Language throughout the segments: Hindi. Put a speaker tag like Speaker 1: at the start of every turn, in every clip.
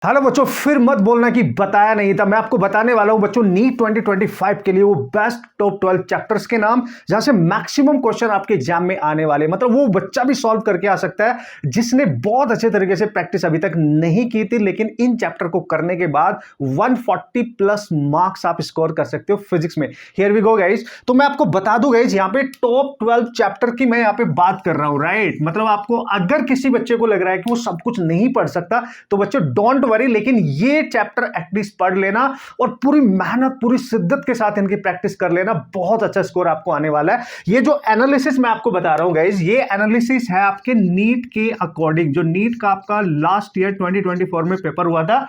Speaker 1: हेलो बच्चों, फिर मत बोलना कि बताया नहीं था। मैं आपको बताने वाला हूं बच्चों नीट 2025 के लिए वो बेस्ट टॉप 12 चैप्टर्स के नाम, जहां से मैक्सिमम क्वेश्चन आपके एग्जाम में आने वाले। मतलब वो बच्चा भी सॉल्व करके आ सकता है जिसने बहुत अच्छे तरीके से प्रैक्टिस अभी तक नहीं की थी, लेकिन इन चैप्टर को करने के बाद 140 प्लस मार्क्स आप स्कोर कर सकते हो फिजिक्स में। Here we go guys. तो मैं आपको बता दूं गाइस, यहाँ पे टॉप 12 चैप्टर की मैं यहाँ पे बात कर रहा हूं, राइट। मतलब आपको अगर किसी बच्चे को लग रहा है कि वो सब कुछ नहीं पढ़ सकता, तो बच्चों डोंट वरी, लेकिन ये चैप्टर एटलीस्ट पढ़ लेना और पूरी मेहनत पूरी शिद्दत के साथ इनकी प्रैक्टिस कर लेना। बहुत अच्छा स्कोर आपको आने वाला है। ये जो एनालिसिस मैं आपको बता रहा हूं गाइस, ये एनालिसिस है आपके नीट के अकॉर्डिंग। जो नीट का आपका लास्ट ईयर 2024 में पेपर हुआ था,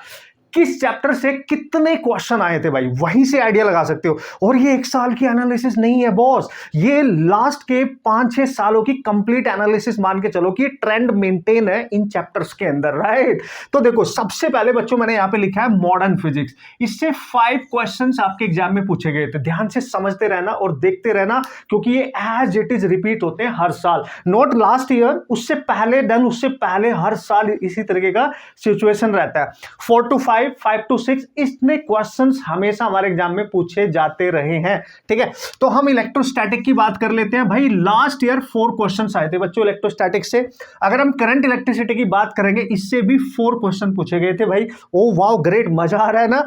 Speaker 1: किस चैप्टर से कितने क्वेश्चन आए थे भाई, वहीं से आइडिया लगा सकते हो। और ये एक साल की एनालिसिस नहीं है बॉस, ये लास्ट के 5-6 सालों की कंप्लीट एनालिसिस मान के चलो कि ये ट्रेंड मेंटेन है इन चैप्टर्स के अंदर, राइट। तो देखो, सबसे पहले बच्चों मैंने यहां पे लिखा है मॉडर्न फिजिक्स। इससे 5 क्वेश्चंस आपके एग्जाम में पूछे गए थे। ध्यान से समझते रहना और देखते रहना, क्योंकि ये एज इट इज रिपीट होते हैं हर साल। नॉट लास्ट ईयर, उससे पहले डन, उससे पहले हर साल इसी तरीके का सिचुएशन रहता है। 4 to 5, 5 to 6 इसमें क्वेश्चंस हमेशा हमारे एग्जाम में पूछे जाते रहे हैं, ठीक है। तो हम इलेक्ट्रोस्टैटिक की बात कर लेते हैं भाई। लास्ट ईयर 4 क्वेश्चंस आए थे बच्चों इलेक्ट्रोस्टैटिक से। अगर हम करंट इलेक्ट्रिसिटी की बात करेंगे, इससे भी 4 क्वेश्चन पूछे गए थे भाई। ओ वाओ, ग्रेट, मजा आ रहा है ना।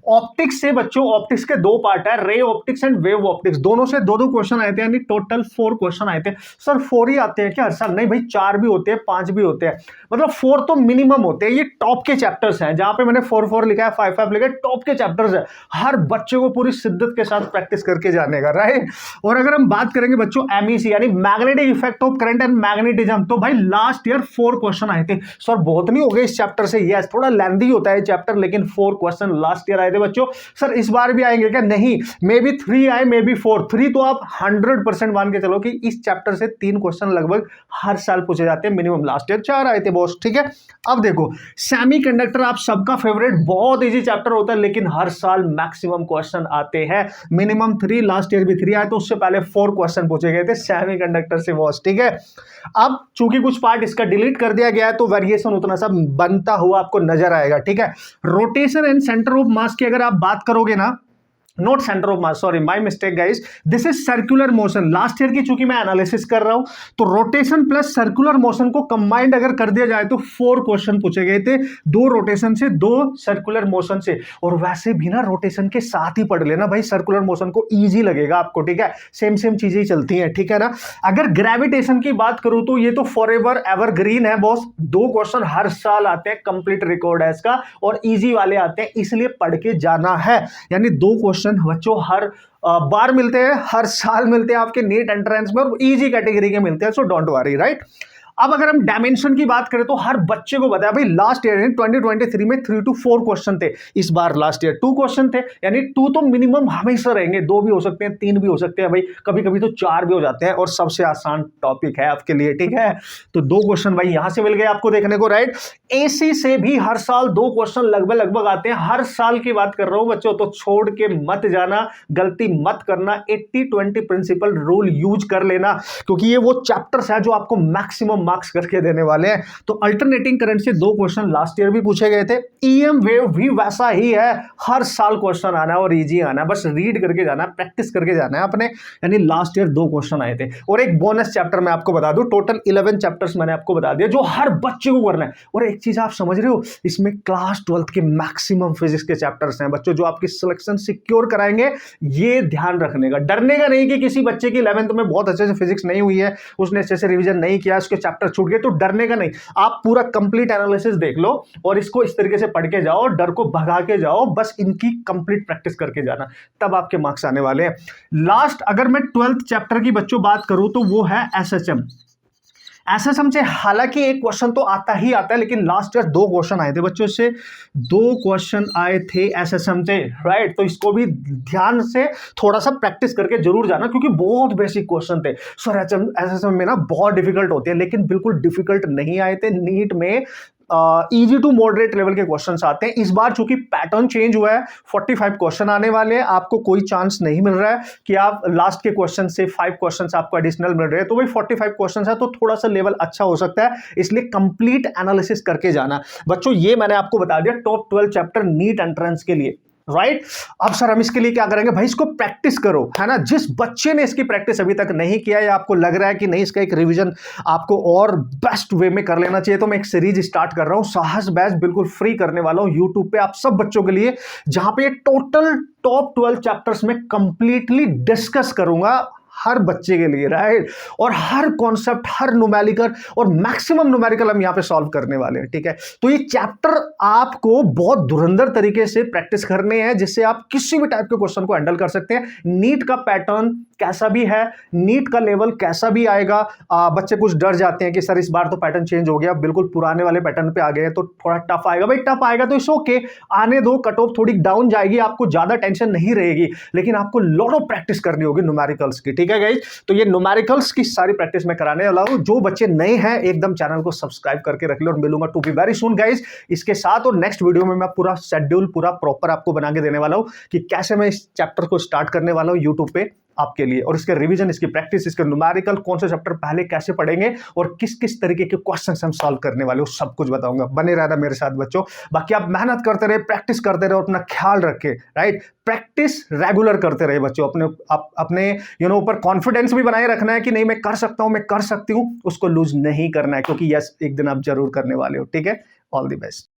Speaker 1: ऑप्टिक्स से बच्चों, ऑप्टिक्स के 2 पार्ट है, ray optics and wave optics, दोनों से 2-2 क्वेश्चन आए थे, यानी टोटल 4 क्वेश्चन आए थे। सर 4 ही आते हैं क्या सर? नहीं भाई, 4 भी होते हैं, 5 भी होते हैं, मतलब 4 तो मिनिमम होते हैं। ये टॉप के चैप्टर्स हैं, जहां पे मैंने 4-4 लिखा है, 5-5 लिखा है, टॉप के चैप्टर्स है। हर बच्चे को पूरी शिद्दत के साथ प्रैक्टिस करके जाने का, राइट। और अगर हम बात करेंगे बच्चों एमईसी यानी magnetic effect of current and magnetism, तो भाई लास्ट ईयर 4 क्वेश्चन आए थे। सर बहुत नहीं हो गए इस चैप्टर से? यस, थोड़ा लेंथी होता है चैप्टर, लेकिन 4 क्वेश्चन लास्ट ईयर आए थे बच्चों। सर इस बार भी आएंगे क्या? नहीं, मे बी 3 आए, मे बी 4। 3 तो आप 100% मान के चलो कि इस चैप्टर से 3 क्वेश्चन लगभग हर साल पूछे जाते हैं मिनिमम। लास्ट ईयर 4 आए थे बॉस, ठीक है। अब देखो, सेमीकंडक्टर आप सबका फेवरेट, बहुत इजी चैप्टर होता है, लेकिन हर साल मैक्सिमम क्वेश्चन आते हैं मिनिमम 3। लास्ट ईयर भी 3 आए, तो उससे पहले 4 क्वेश्चन पूछे गए थे सेमीकंडक्टर से बॉस, ठीक है। अब चूंकि कुछ पार्ट इसका डिलीट कर दिया गया है, तो वेरिएशन उतना सा बनता हुआ आपको नजर आएगा, ठीक है। Rotation and centre of mass की अगर आप बात करोगे ना, not centre of mass, sorry my mistake guys, this is circular motion. Last year की चूंकि मैं एनालिसिस कर रहा हूं, तो रोटेशन प्लस सर्कुलर मोशन को कंबाइंड अगर कर दिया जाए तो 4 क्वेश्चन पूछे गए थे, 2 रोटेशन से, 2 सर्कुलर मोशन से। और वैसे भी ना रोटेशन के साथ ही पढ़ लेना भाई, सर्कुलर मोशन को इजी लगेगा आपको, ठीक है। सेम सेम चीजें ही चलती हैं, ठीक है ना। अगर ग्रेविटेशन की बात करूं तो ये तो फॉरएवर एवरग्रीन है बॉस। 2 क्वेश्चन हर साल आते हैं, कंप्लीट रिकॉर्ड है इसका, और इजी वाले आते हैं, इसलिए पढ़ के जाना है। यानी 2 क्वेश्चन बच्चों हर बार मिलते हैं, हर साल मिलते हैं आपके नीट एंट्रेंस में, और इजी कैटेगरी के मिलते हैं, सो डोंट वरी, राइट। अब अगर हम डायमेंशन की बात करें, तो हर बच्चे को बताया भाई, लास्ट ईयर 2023 में 3 to 4 क्वेश्चन थे। इस बार लास्ट ईयर 2 क्वेश्चन थे, यानी 2 तो मिनिमम हमेशा रहेंगे, 2 भी हो सकते हैं, 3 भी हो सकते हैं भाई, कभी कभी तो 4 भी हो जाते हैं। और सबसे आसान टॉपिक है आपके लिए, ठीक है। तो 2 क्वेश्चन भाई यहां से मिल गए आपको देखने को, राइट। एसी से भी हर साल 2 क्वेश्चन लगभग लगभग आते हैं, हर साल की बात कर रहा हूं बच्चों, तो छोड़ के मत जाना, गलती मत करना। 80-20 प्रिंसिपल रूल यूज कर लेना, क्योंकि ये वो चैप्टर्स है जो आपको मैक्सिमम मार्क्स करके देने वाले हैं। तो अल्टरनेटिंग करंट से 2 क्वेश्चन लास्ट ईयर भी पूछे गए थे। ईएम वेव भी वैसा ही है, हर साल क्वेश्चन आना है और इजी आना है, बस रीड करके जाना है, प्रैक्टिस करके जाना है अपने। यानी लास्ट ईयर 2 क्वेश्चन आए थे। और एक बोनस चैप्टर मैं आपको बता दूं, टोटल 11 चैप्टर्स मैंने आपको बता दिया जो हर बच्चे को करना है। और एक चीज आप समझ रहे हो, इसमें क्लास 12th के मैक्सिमम फिजिक्स के चैप्टर्स हैं बच्चों, जो आपकी सिलेक्शन सिक्योर कराएंगे। ये ध्यान रखने का, डरने का नहीं कि किसी बच्चे की 11th में बहुत अच्छे से फिजिक्स नहीं हुई है, उसने अच्छे से रिवीजन नहीं किया, उसके चैप्टर छूट गए, तो डरने का नहीं। आप पूरा कंप्लीट एनालिसिस देख लो और इसको इस तरीके से पढ़ के जाओ, डर को भगा के जाओ, बस इनकी कंप्लीट प्रैक्टिस करके जाना, तब आपके मार्क्स आने वाले हैं। लास्ट अगर मैं 12th चैप्टर की बच्चों बात करूं, तो वो है एसएचएम। एसएचएम से हालांकि एक क्वेश्चन तो आता ही आता है, लेकिन लास्ट ईयर 2 क्वेश्चन आए थे बच्चों से, 2 क्वेश्चन आए थे एसएचएम से, राइट। तो इसको भी ध्यान से थोड़ा सा प्रैक्टिस करके जरूर जाना, क्योंकि बहुत बेसिक क्वेश्चन थे। सर एसएचएम में ना बहुत डिफिकल्ट होते हैं, लेकिन बिल्कुल डिफिकल्ट नहीं आए थे नीट में। इजी टू मॉडरेट लेवल के क्वेश्चंस आते हैं। इस बार चूंकि पैटर्न चेंज हुआ है, 45 क्वेश्चन आने वाले हैं, आपको कोई चांस नहीं मिल रहा है कि आप लास्ट के क्वेश्चन से 5 क्वेश्चंस आपको एडिशनल मिल रहे हैं, तो भाई 45 क्वेश्चंस है तो थोड़ा सा लेवल अच्छा हो सकता है, इसलिए कंप्लीट एनालिसिस करके जाना बच्चों। ये मैंने आपको बता दिया टॉप 12 चैप्टर नीट एंट्रेंस के लिए, राइट। अब सर हम इसके लिए क्या करेंगे? भाई इसको प्रैक्टिस करो, है ना। जिस बच्चे ने इसकी प्रैक्टिस अभी तक नहीं किया या आपको लग रहा है कि नहीं इसका एक रिवीजन आपको और बेस्ट वे में कर लेना चाहिए, तो मैं एक सीरीज स्टार्ट कर रहा हूं, साहस बैच, बिल्कुल फ्री करने वाला हूं यूट्यूब पे आप सब बच्चों के लिए, जहां पे टोटल टॉप 12 चैप्टर्स में कंप्लीटली डिस्कस करूंगा हर बच्चे के लिए, राइट। और हर कॉन्सेप्ट, हर न्यूमेरिकल और मैक्सिमम न्यूमेरिकल हम यहां पे सॉल्व करने वाले हैं, ठीक है। तो ये चैप्टर आपको बहुत धुरंधर तरीके से प्रैक्टिस करने हैं, जिससे आप किसी भी टाइप के क्वेश्चन को हैंडल कर सकते हैं। नीट का पैटर्न कैसा भी है, नीट का लेवल कैसा भी आएगा, बच्चे कुछ डर जाते हैं कि सर इस बार तो पैटर्न चेंज हो गया, बिल्कुल पुराने वाले पैटर्न पे आ गए तो थोड़ा टफ आएगा। भाई टफ आएगा तो इट्स ओके, आने दो, कट ऑफ थोड़ी डाउन जाएगी, आपको ज्यादा टेंशन नहीं रहेगी, लेकिन आपको लॉट ऑफ प्रैक्टिस करनी होगी न्यूमेरिकल्स की, ठीक है गाइस। तो ये न्यूमेरिकल्स की सारी प्रैक्टिस मैं कराने वाला हूं। जो बच्चे नए हैं एकदम चैनल को सब्सक्राइब करके रख लो, और मिलूंगा to be very soon guys इसके साथ। और नेक्स्ट वीडियो में मैं पूरा शेड्यूल पूरा प्रॉपर आपको बना के देने वाला हूं कि कैसे मैं इस चैप्टर को स्टार्ट करने वाला हूं यूट्यूब पे आपके लिए, और इसके रिवीजन, इसकी प्रैक्टिस, इसके न्यूमेरिकल, कौन से चैप्टर पहले कैसे पढ़ेंगे और किस किस तरीके के क्वेश्चंस हम सॉल्व करने वाले हो, सब कुछ बताऊंगा। बने रहना मेरे साथ बच्चों। बाकी आप मेहनत करते रहे, प्रैक्टिस करते रहे, अपना ख्याल रखें, राइट। प्रैक्टिस रेगुलर करते रहे बच्चों। अपने ऊपर कॉन्फिडेंस भी बनाए रखना है कि नहीं मैं कर सकता हूं, मैं कर सकती हूं, उसको लूज नहीं करना है, क्योंकि यस एक दिन आप जरूर करने वाले हो, ठीक है। All the best.